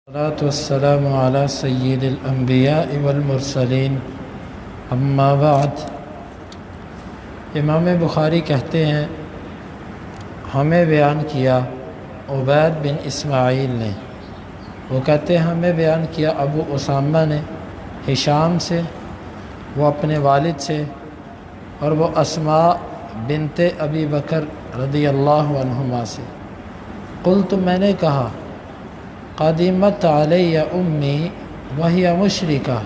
الصلاة والسلام على سید الانبیاء والمرسلین اما بعد۔ امام بخاری کہتے ہیں ہمیں بیان کیا عبید بن اسماعیل نے، وہ کہتے ہیں ہمیں بیان کیا ابو اسامہ نے ہشام سے، وہ اپنے والد سے، اور وہ اسماء بنت ابی بکر رضی اللہ عنہما سے۔ قلت، میں نے کہا، قدمت علی امی وہی مشرکہ،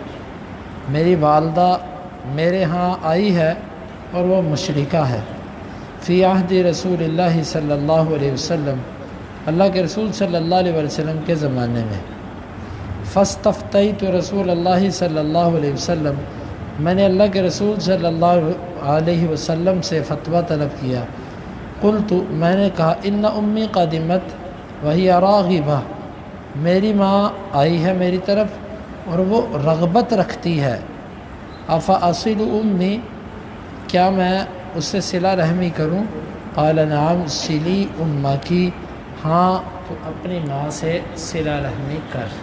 میری والدہ میرے ہاں آئی ہے اور وہ مشرکہ ہے، فی عہد رسول اللہ صلی اللہ علیہ وسلم، اللہ کے رسول صلی اللہ علیہ وسلم کے زمانے میں۔ فاستفتیت رسول اللہ صلی اللہ علیہ وسلم، میں نے اللہ کے رسول صلی اللہ علیہ وسلم سے فتویٰ طلب کیا۔ قلت، میں نے کہا، ان امی قدمت وہی راغبہ، میری ماں آئی ہے میری طرف اور وہ رغبت رکھتی ہے، افاصل امی، کیا میں اس سے صلہ رحمی کروں؟ قال نعم، صلی امکی، ہاں تو اپنی ماں سے صلہ رحمی کر۔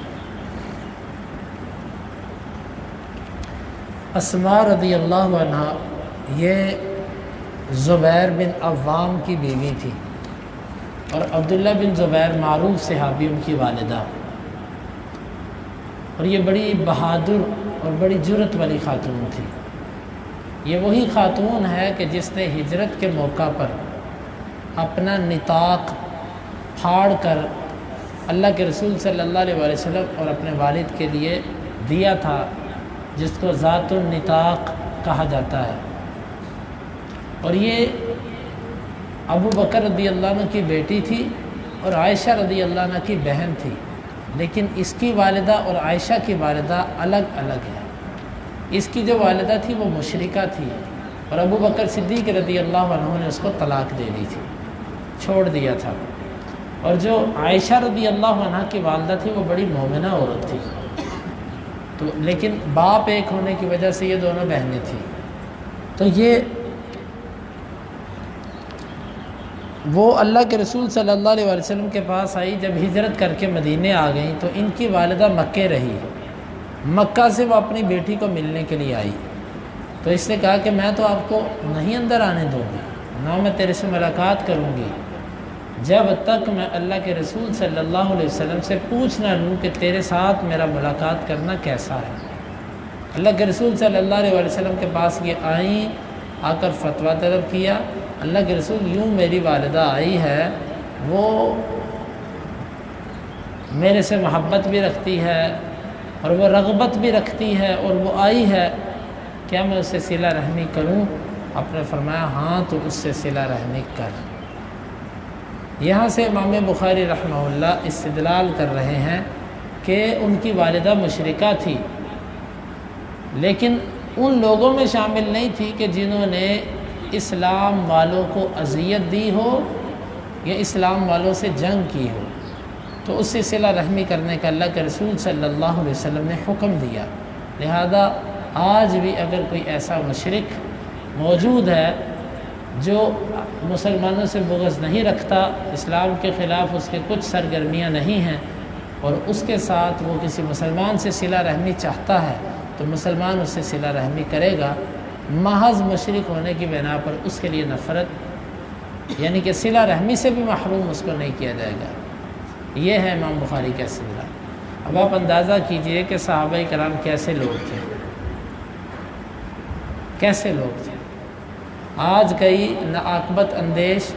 اسماء رضی اللہ عنہ یہ زبیر بن عوام کی بیوی تھی، اور عبداللہ بن زبیر معروف صحابی ان کی والدہ، اور یہ بڑی بہادر اور بڑی جرأت والی خاتون تھی۔ یہ وہی خاتون ہے کہ جس نے ہجرت کے موقع پر اپنا نطاق پھاڑ کر اللہ کے رسول صلی اللہ علیہ وسلم اور اپنے والد کے لیے دیا تھا، جس کو ذات النطاق کہا جاتا ہے۔ اور یہ ابو بکر رضی اللہ عنہ کی بیٹی تھی اور عائشہ رضی اللہ عنہ کی بہن تھی، لیکن اس کی والدہ اور عائشہ کی والدہ الگ الگ ہے۔ اس کی جو والدہ تھی وہ مشرکہ تھی، اور ابو بکر صدیق رضی اللہ عنہ نے اس کو طلاق دے دی تھی، چھوڑ دیا تھا۔ اور جو عائشہ رضی اللہ عنہ کی والدہ تھی وہ بڑی مومنہ عورت تھی، تو لیکن باپ ایک ہونے کی وجہ سے یہ دونوں بہنیں تھیں۔ تو یہ وہ اللہ کے رسول صلی اللہ علیہ وسلم کے پاس آئی، جب ہجرت کر کے مدینے آ گئیں تو ان کی والدہ مکے رہی، مکہ سے وہ اپنی بیٹی کو ملنے کے لیے آئی، تو اس نے کہا کہ میں تو آپ کو نہیں اندر آنے دوں گی، نہ میں تیرے سے ملاقات کروں گی جب تک میں اللہ کے رسول صلی اللہ علیہ وسلم سے پوچھ نہ لوں کہ تیرے ساتھ میرا ملاقات کرنا کیسا ہے۔ اللہ کے رسول صلی اللہ علیہ وسلم کے پاس یہ آئیں، آ کر فتویٰ طلب کیا۔ اللہ کے رسول، یوں میری والدہ آئی ہے، وہ میرے سے محبت بھی رکھتی ہے اور وہ رغبت بھی رکھتی ہے، اور وہ آئی ہے، کیا میں اس سے صلہ رحمی کروں؟ آپ نے فرمایا ہاں تو اس سے صلہ رحمی کر۔ یہاں سے امام بخاری رحمہ اللہ استدلال کر رہے ہیں کہ ان کی والدہ مشرکہ تھی، لیکن ان لوگوں میں شامل نہیں تھی کہ جنہوں نے اسلام والوں کو اذیت دی ہو یا اسلام والوں سے جنگ کی ہو، تو اس سے صلہ رحمی کرنے کا اللہ کے رسول صلی اللہ علیہ وسلم نے حکم دیا۔ لہذا آج بھی اگر کوئی ایسا مشرک موجود ہے جو مسلمانوں سے بغض نہیں رکھتا، اسلام کے خلاف اس کے کچھ سرگرمیاں نہیں ہیں، اور اس کے ساتھ وہ کسی مسلمان سے صلہ رحمی چاہتا ہے، تو مسلمان اس سے صلہ رحمی کرے گا، محض مشرک ہونے کی بنا پر اس کے لیے نفرت، یعنی کہ صلہ رحمی سے بھی محروم اس کو نہیں کیا جائے گا۔ یہ ہے امام بخاری کا استدلال۔ اب آپ اندازہ کیجئے کہ صحابہ کرام کیسے لوگ تھے، کیسے لوگ تھے۔ آج کئی ناعاقبت اندیش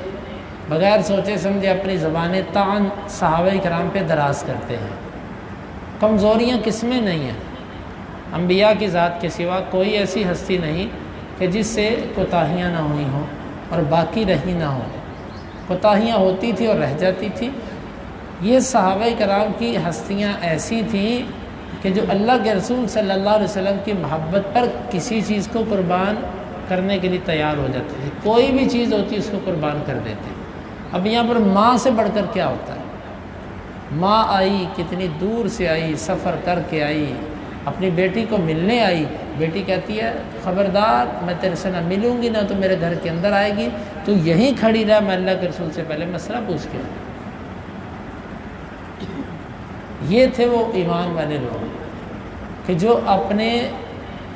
بغیر سوچے سمجھے اپنی زبانیں طعن صحابہ کرام پہ دراز کرتے ہیں۔ کمزوریاں کس میں نہیں ہیں؟ انبیاء کی ذات کے سوا کوئی ایسی ہستی نہیں کہ جس سے کوتاہیاں نہ ہوئی ہوں اور باقی رہی نہ ہوں۔ کوتاہیاں ہوتی تھی اور رہ جاتی تھی۔ یہ صحابہ کرام کی ہستیاں ایسی تھیں کہ جو اللہ کے رسول صلی اللہ علیہ وسلم کی محبت پر کسی چیز کو قربان کرنے کے لیے تیار ہو جاتے تھے، کوئی بھی چیز ہوتی اس کو قربان کر دیتے۔ اب یہاں پر ماں سے بڑھ کر کیا ہوتا ہے؟ ماں آئی، کتنی دور سے آئی، سفر کر کے آئی، اپنی بیٹی کو ملنے آئی، بیٹی کہتی ہے خبردار میں تیرے سے نہ ملوں گی، نہ تو میرے گھر کے اندر آئے گی، تو یہیں کھڑی رہ، میں اللہ کے رسول سے پہلے مسئلہ پوچھ کے۔ یہ تھے وہ ایمان والے لوگ کہ جو اپنے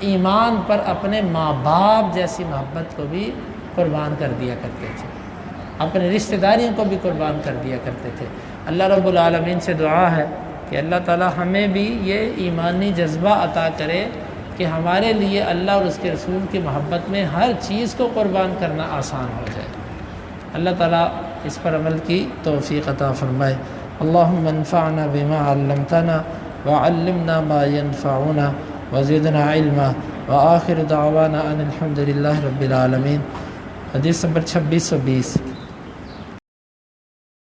ایمان پر اپنے ماں باپ جیسی محبت کو بھی قربان کر دیا کرتے تھے، اپنے رشتہ داریوں کو بھی قربان کر دیا کرتے تھے۔ اللہ رب العالمین سے دعا ہے کہ اللہ تعالی ہمیں بھی یہ ایمانی جذبہ عطا کرے کہ ہمارے لیے اللہ اور اس کے رسول کی محبت میں ہر چیز کو قربان کرنا آسان ہو جائے۔ اللہ تعالیٰ اس پر عمل کی توفیق عطا فرمائے۔ اللہم انفعنا بما علمتنا وعلمنا ما ينفعنا وزدنا علما وآخر دعوانا ان الحمد للہ رب العالمین۔ حدیث نمبر 2620۔